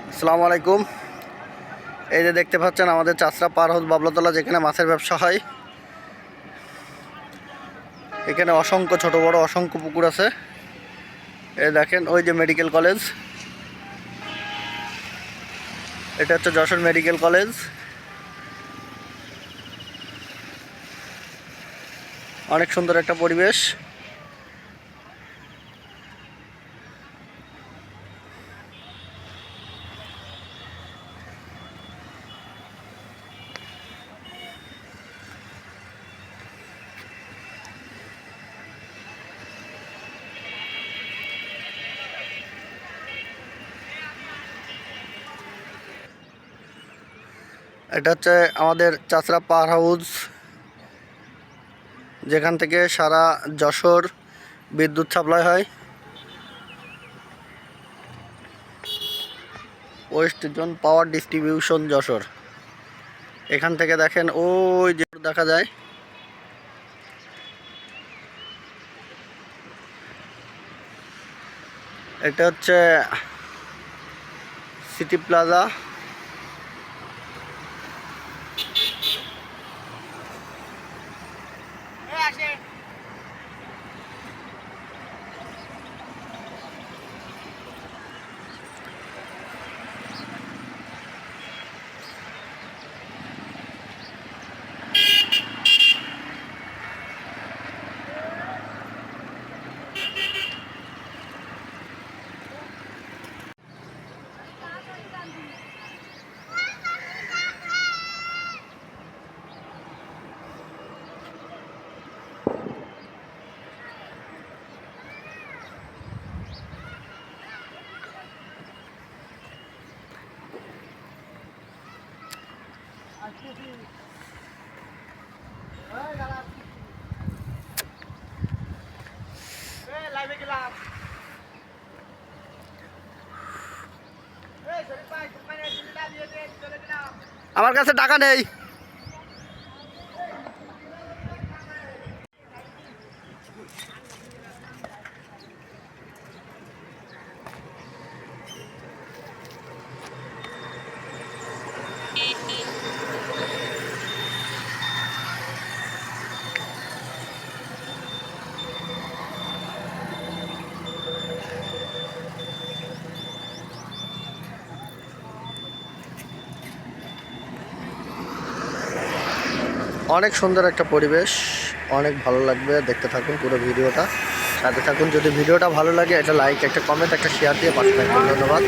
আসসালামু আলাইকুম। এই যে দেখতে পাচ্ছেন আমাদের চাষরা পার হাউস বাবলাতলা, যেখানে মাছের ব্যবসা হয়। এখানে অসংখ্য ছোট বড় অসংখ্য পুকুর আছে। এই দেখেন, ওই যে মেডিকেল কলেজ, এটা হচ্ছে যশোর মেডিকেল কলেজ। অনেক সুন্দর একটা পরিবেশ। এটা হচ্ছে আমাদের চাষরা পার হাউস, যেখান থেকে সারা যশোর বিদ্যুৎ সাপ্লাই হয়। West zone power distribution Jessore. এখান থেকে দেখেন ওই যে দেখা যায়। এটা হচ্ছে সিটি প্লাজা। আমার কাছে টাকা নেই। অনেক সুন্দর একটা পরিবেশ, অনেক ভালো লাগবে। দেখতে থাকুন পুরো ভিডিওটা, সাথে থাকুন। যদি ভিডিওটা ভালো লাগে, একটা লাইক, একটা কমেন্ট, একটা শেয়ার দিয়ে পাশে থাকবেন। ধন্যবাদ।